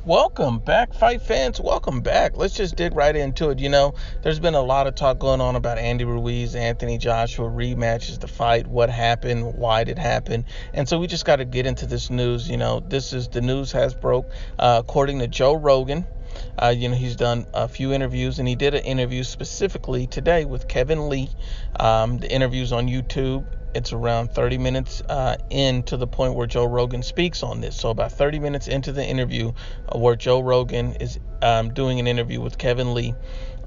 Welcome back, fight fans. Welcome back. Let's just dig right into it. There's been a lot of talk going on about Andy Ruiz, Anthony Joshua rematches, the fight, what happened, why did it happen. And so we just got to get into this news. The news has broke. According to Joe Rogan, he's done a few interviews, and he did an interview specifically today with Kevin Lee. The interview's on YouTube. It's around 30 minutes in to the point where Joe Rogan speaks on this. So about 30 minutes into the interview where Joe Rogan is doing an interview with Kevin Lee.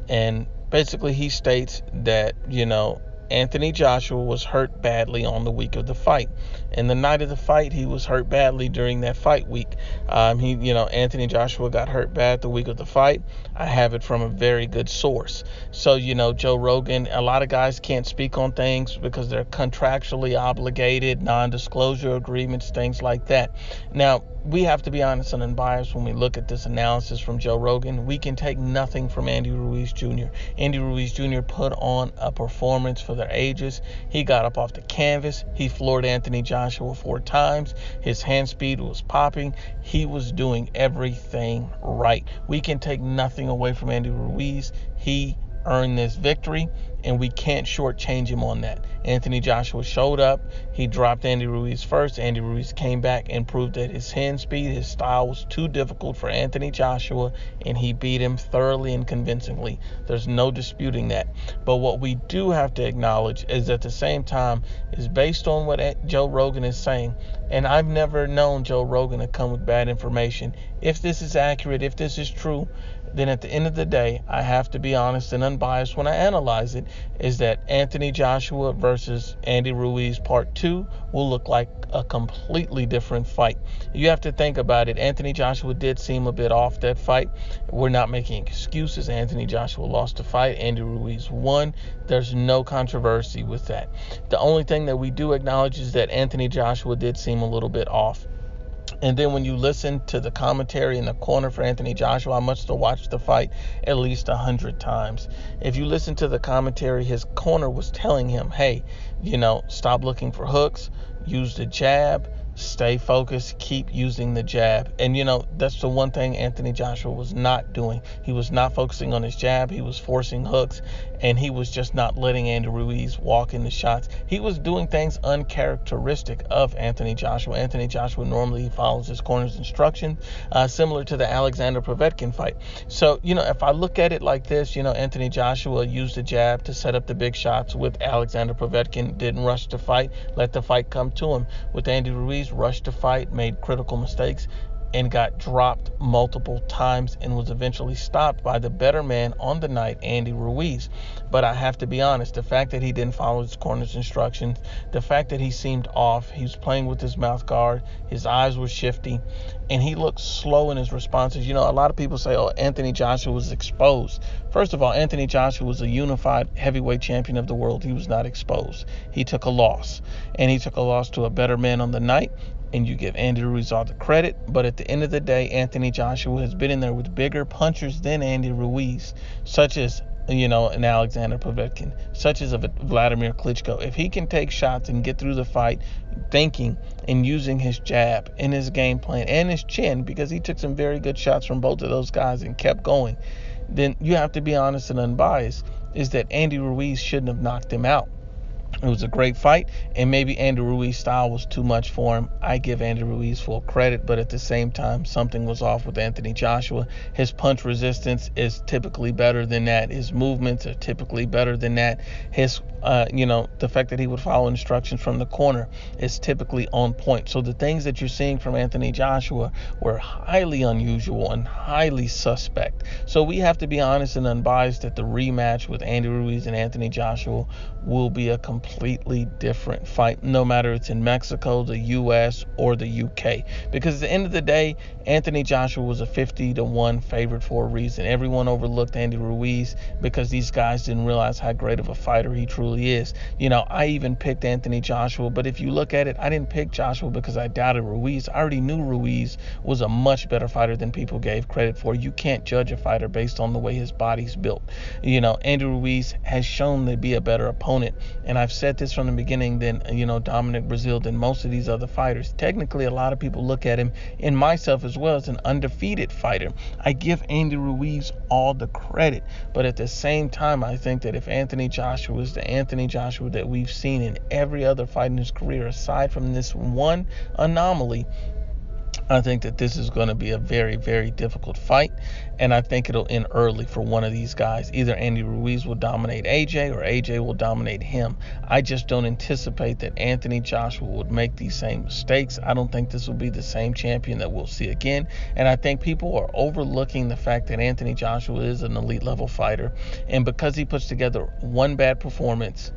And basically he states that, Anthony Joshua was hurt badly on the week of the fight. And the night of the fight, he was hurt badly during that fight week. Anthony Joshua got hurt bad the week of the fight. I have it from a very good source. So, Joe Rogan, a lot of guys can't speak on things because they're contractually obligated, non-disclosure agreements, things like that. Now, we have to be honest and unbiased when we look at this analysis from Joe Rogan. We can take nothing from Andy Ruiz Jr. Andy Ruiz Jr. put on a performance for their ages. He got up off the canvas. He floored Anthony Joshua 4 times. His hand speed was popping. He was doing everything right. We can take nothing away from Andy Ruiz. He earned this victory, and we can't shortchange him on that. Anthony Joshua showed up. He dropped Andy Ruiz first. Andy Ruiz came back and proved that his hand speed, his style was too difficult for Anthony Joshua, and he beat him thoroughly and convincingly. There's no disputing that. But what we do have to acknowledge is at the same time is based on what Joe Rogan is saying, and I've never known Joe Rogan to come with bad information. If this is accurate, if this is true, then at the end of the day, I have to be honest and unbiased when I analyze it, is that Anthony Joshua versus Andy Ruiz Part 2 will look like a completely different fight. You have to think about it. Anthony Joshua did seem a bit off that fight. We're not making excuses. Anthony Joshua lost the fight. Andy Ruiz won. There's no controversy with that. The only thing that we do acknowledge is that Anthony Joshua did seem a little bit off. And then when you listen to the commentary in the corner for Anthony Joshua, I must have watched the fight at least 100 times. If you listen to the commentary, his corner was telling him, hey, stop looking for hooks, use the jab, stay focused, keep using the jab. And, that's the one thing Anthony Joshua was not doing. He was not focusing on his jab. He was forcing hooks, and he was just not letting Andy Ruiz walk in the shots. He was doing things uncharacteristic of Anthony Joshua. Anthony Joshua normally follows his corner's instructions, similar to the Alexander Povetkin fight. So, if I look at it like this, Anthony Joshua used the jab to set up the big shots with Alexander Povetkin, didn't rush the fight, let the fight come to him. With Andy Ruiz, rushed the fight, made critical mistakes, and got dropped multiple times and was eventually stopped by the better man on the night, Andy Ruiz. But I have to be honest, the fact that he didn't follow his corner's instructions, the fact that he seemed off, he was playing with his mouth guard, his eyes were shifty, and he looked slow in his responses. A lot of people say, Anthony Joshua was exposed. First of all, Anthony Joshua was a unified heavyweight champion of the world. He was not exposed. He took a loss, and he took a loss to a better man on the night. And you give Andy Ruiz all the credit, but at the end of the day, Anthony Joshua has been in there with bigger punchers than Andy Ruiz, such as, an Alexander Povetkin, such as a Vladimir Klitschko. If he can take shots and get through the fight thinking and using his jab and his game plan and his chin, because he took some very good shots from both of those guys and kept going, then you have to be honest and unbiased, is that Andy Ruiz shouldn't have knocked him out. It was a great fight, and maybe Andy Ruiz's style was too much for him. I give Andy Ruiz full credit, but at the same time, something was off with Anthony Joshua. His punch resistance is typically better than that. His movements are typically better than that. His, the fact that he would follow instructions from the corner is typically on point. So the things that you're seeing from Anthony Joshua were highly unusual and highly suspect. So we have to be honest and unbiased that the rematch with Andy Ruiz and Anthony Joshua will be a completely different fight, no matter it's in Mexico, the US, or the UK. Because at the end of the day, Anthony Joshua was a 50-1 favorite for a reason. Everyone overlooked Andy Ruiz because these guys didn't realize how great of a fighter he truly is. I even picked Anthony Joshua, but if you look at it, I didn't pick Joshua because I doubted Ruiz. I already knew Ruiz was a much better fighter than people gave credit for. You can't judge a fighter based on the way his body's built. Andy Ruiz has shown to be a better opponent, and I've said this from the beginning than, Dominic Breazeale, than most of these other fighters. Technically, a lot of people look at him, and myself as well, as an undefeated fighter. I give Andy Ruiz all the credit, but at the same time, I think that if Anthony Joshua is the Anthony Joshua that we've seen in every other fight in his career, aside from this one anomaly, I think that this is going to be a very, very difficult fight, and I think it'll end early for one of these guys. Either Andy Ruiz will dominate AJ, or AJ will dominate him. I just don't anticipate that Anthony Joshua would make these same mistakes. I don't think this will be the same champion that we'll see again, and I think people are overlooking the fact that Anthony Joshua is an elite level fighter, and because he puts together one bad performance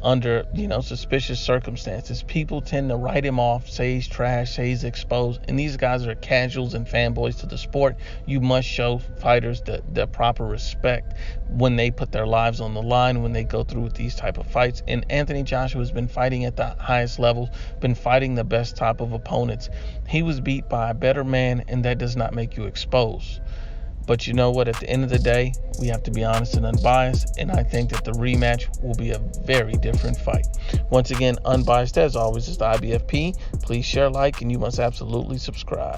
under, suspicious circumstances, people tend to write him off, say he's trash, say he's exposed, and these guys are casuals and fanboys to the sport. You must show fighters the proper respect when they put their lives on the line, when they go through with these type of fights. And Anthony Joshua has been fighting at the highest level, been fighting the best type of opponents. He was beat by a better man, and that does not make you exposed. But you know what? At the end of the day, we have to be honest and unbiased, and I think that the rematch will be a very different fight. Once again, Unbiased, as always, is the IBFP. Please share, like, and you must absolutely subscribe.